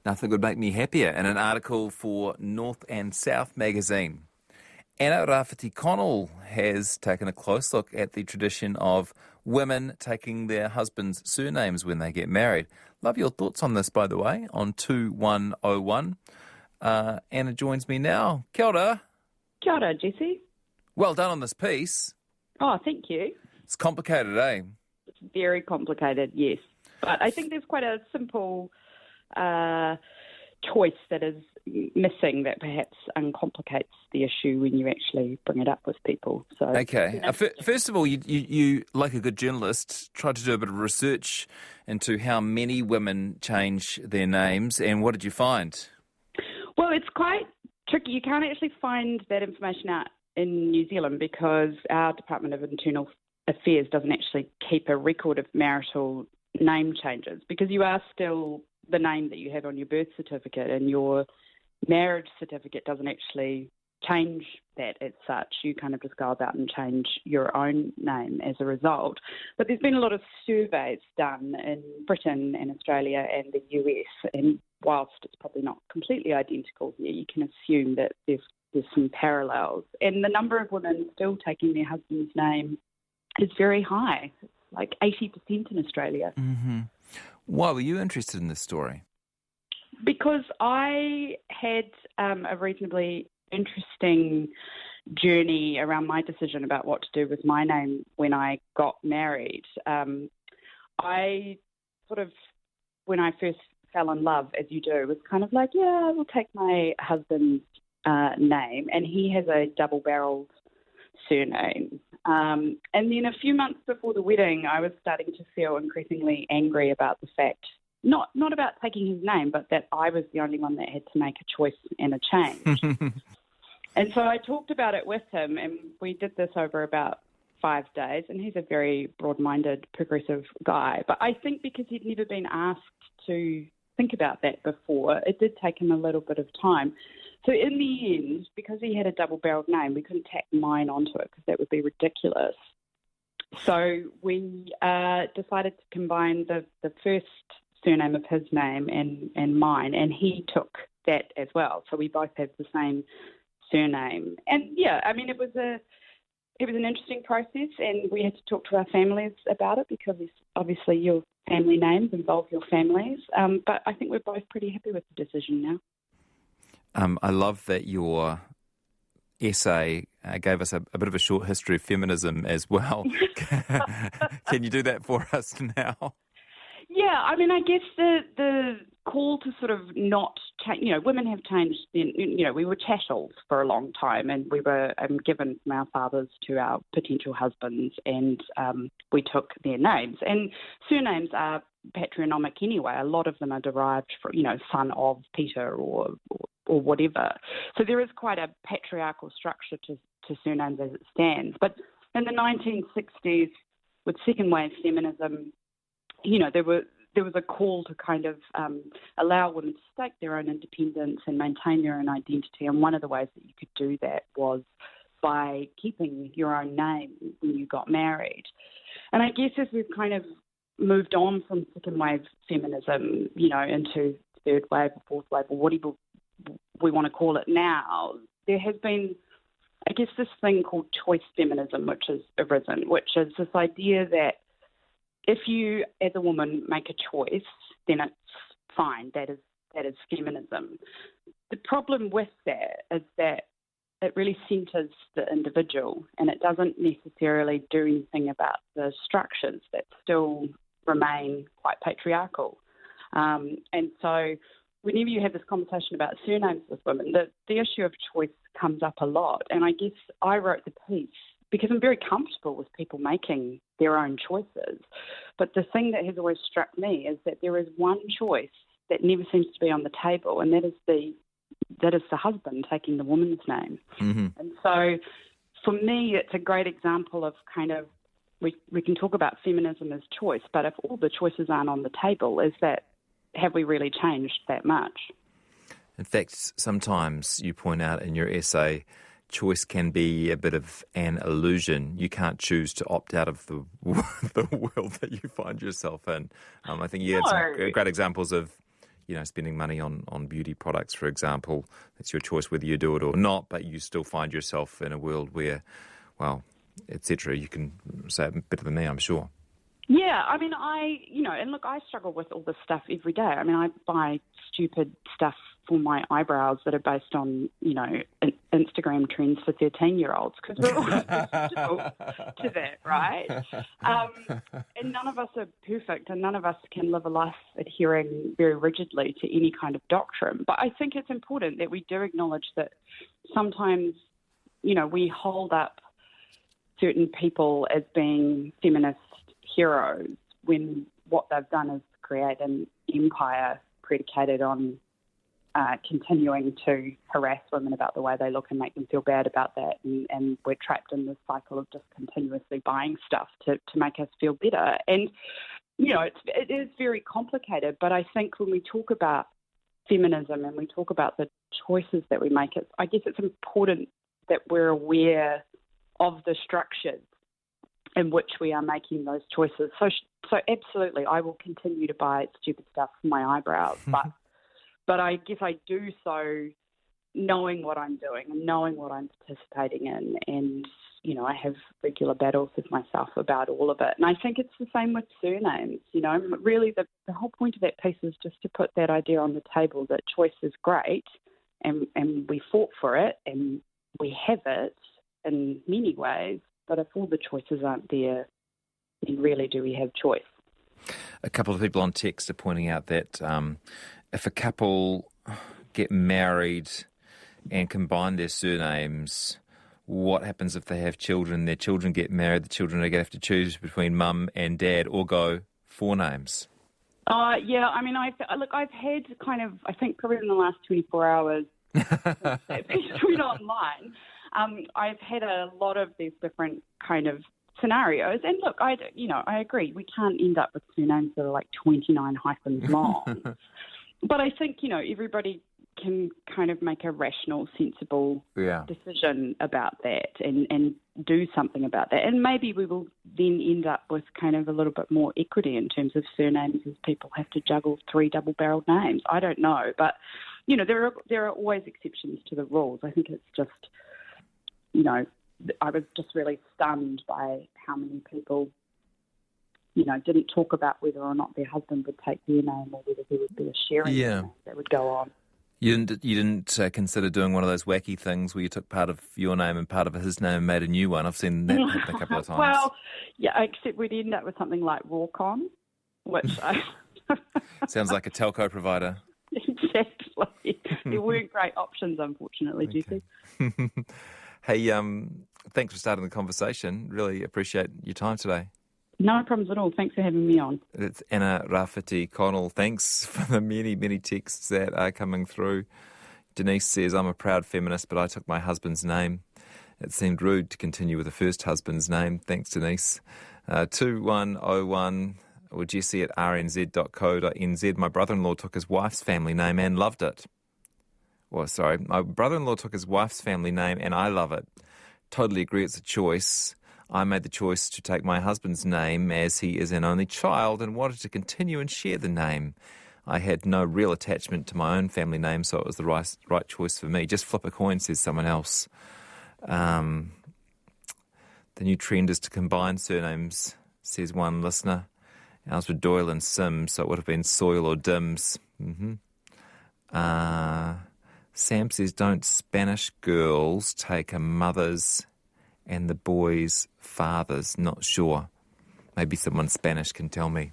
Nothing would make me happier. In an article for North and South magazine, Anna Rafferty Connell has taken a close look at the tradition of women taking their husbands' surnames when they get married. Love your thoughts on this, by the way, on 2101. Anna joins me now. Kia ora. Kia ora, Jesse. Well done on this piece. Oh, thank you. It's complicated, eh? It's very complicated, yes. But I think there's quite a simple choice that is missing that perhaps uncomplicates the issue when you actually bring it up with people. So, okay. First of all, you, like a good journalist, tried to do a bit of research into how many women change their names, and what did you find? Well, it's quite tricky. You can't actually find that information out in New Zealand because our Department of Internal Affairs doesn't actually keep a record of marital name changes, because you are still the name that you have on your birth certificate, and your marriage certificate doesn't actually change that as such. You kind of just go about and change your own name as a result. But there's been a lot of surveys done in Britain and Australia and the US, and whilst it's probably not completely identical here, you can assume that there's some parallels. And the number of women still taking their husband's name is very high, like 80% in Australia. Mm-hmm. Why were you interested in this story? Because I had a reasonably interesting journey around my decision about what to do with my name when I got married. I sort of, when I first fell in love, as you do, was kind of like, yeah, I will take my husband's name, and he has a double-barreled surname. And then a few months before the wedding, I was starting to feel increasingly angry about the fact, not about taking his name, but that I was the only one that had to make a choice and a change. And so I talked about it with him, and we did this over about 5 days, and he's a very broad-minded, progressive guy. But I think because he'd never been asked to think about that before, it did take him a little bit of time. So in the end, because he had a double-barreled name, we couldn't tack mine onto it because that would be ridiculous. So we decided to combine the first surname of his name and mine, and he took that as well. So we both have the same surname. And yeah, I mean, it was an interesting process, and we had to talk to our families about it because obviously your family names involve your families. But I think we're both pretty happy with the decision now. I love that your essay gave us a bit of a short history of feminism as well. Can you do that for us now? Yeah, I mean, I guess the call to sort of not change, women have changed, we were chattels for a long time, and we were given from our fathers to our potential husbands, and we took their names. And surnames are patronymic anyway. A lot of them are derived from, son of Peter or whatever. So there is quite a patriarchal structure to surnames as it stands. But in the 1960s, with second wave feminism, there was a call to kind of allow women to stake their own independence and maintain their own identity. And one of the ways that you could do that was by keeping your own name when you got married. And I guess as we've kind of moved on from second wave feminism, into third wave or fourth wave or whatever we want to call it now, there has been, I guess, this thing called choice feminism, which has arisen, which is this idea that if you, as a woman, make a choice, then it's fine. That is feminism. The problem with that is that it really centres the individual, and it doesn't necessarily do anything about the structures that still remain quite patriarchal. And so whenever you have this conversation about surnames with women, the issue of choice comes up a lot. And I guess I wrote the piece because I'm very comfortable with people making their own choices. But the thing that has always struck me is that there is one choice that never seems to be on the table, and that is the husband taking the woman's name. Mm-hmm. And so for me, it's a great example of kind of, we can talk about feminism as choice, but if all the choices aren't on the table, have we really changed that much? In fact, sometimes you point out in your essay, choice can be a bit of an illusion. You can't choose to opt out of the world that you find yourself in. I think you had some great examples of spending money on beauty products, for example. It's your choice whether you do it or not, but you still find yourself in a world where, well, etc. You can say it better than me, I'm sure. Yeah, I mean, and look, I struggle with all this stuff every day. I mean, I buy stupid stuff for my eyebrows that are based on, Instagram trends for 13-year-olds, because we're all susceptible to that, right? And none of us are perfect, and none of us can live a life adhering very rigidly to any kind of doctrine. But I think it's important that we do acknowledge that sometimes, we hold up certain people as being feminist heroes when what they've done is create an empire predicated on continuing to harass women about the way they look and make them feel bad about that, and we're trapped in this cycle of just continuously buying stuff to make us feel better. And it is very complicated, but I think when we talk about feminism and we talk about the choices that we make, I guess it's important that we're aware of the structures in which we are making those choices. So absolutely, I will continue to buy stupid stuff for my eyebrows, but I guess I do so knowing what I'm doing and knowing what I'm participating in, and I have regular battles with myself about all of it. And I think it's the same with surnames. Really the whole point of that piece is just to put that idea on the table that choice is great, and we fought for it, and we have it in many ways. But if all the choices aren't there, then really do we have choice? A couple of people on text are pointing out that if a couple get married and combine their surnames, what happens if they have children? Their children get married, the children are going to have to choose between mum and dad or go four names. Yeah, I mean, I've had I think probably in the last 24 hours, that piece went online, I've had a lot of these different kind of scenarios. And look, I agree, we can't end up with surnames that are like 29 hyphens long. But I think, everybody can kind of make a rational, sensible decision about that and do something about that. And maybe we will then end up with kind of a little bit more equity in terms of surnames, as people have to juggle 3 double-barreled names. I don't know. But, there are always exceptions to the rules. I think it's just, I was just really stunned by how many people, didn't talk about whether or not their husband would take their name or whether there would be a sharing name that would go on. You didn't consider doing one of those wacky things where you took part of your name and part of his name and made a new one? I've seen that happen a couple of times. Well, yeah, except we'd end up with something like Rawcon, which sounds like a telco provider. Exactly. There weren't great options, unfortunately, okay. GC. Hey, thanks for starting the conversation. Really appreciate your time today. No problems at all. Thanks for having me on. It's Anna Rafferty Connell. Thanks for the many, many texts that are coming through. Denise says, I'm a proud feminist, but I took my husband's name. It seemed rude to continue with the first husband's name. Thanks, Denise. 2101 or Jesse at rnz.co.nz. My brother-in-law took his wife's family name and loved it. My brother-in-law took his wife's family name and I love it. Totally agree it's a choice. I made the choice to take my husband's name as he is an only child and wanted to continue and share the name. I had no real attachment to my own family name, so it was the right choice for me. Just flip a coin, says someone else. The new trend is to combine surnames, says one listener. Ours were Doyle and Sims, so it would have been Soil or Dims. Sam says, don't Spanish girls take a mother's and the boy's father's? Not sure. Maybe someone Spanish can tell me.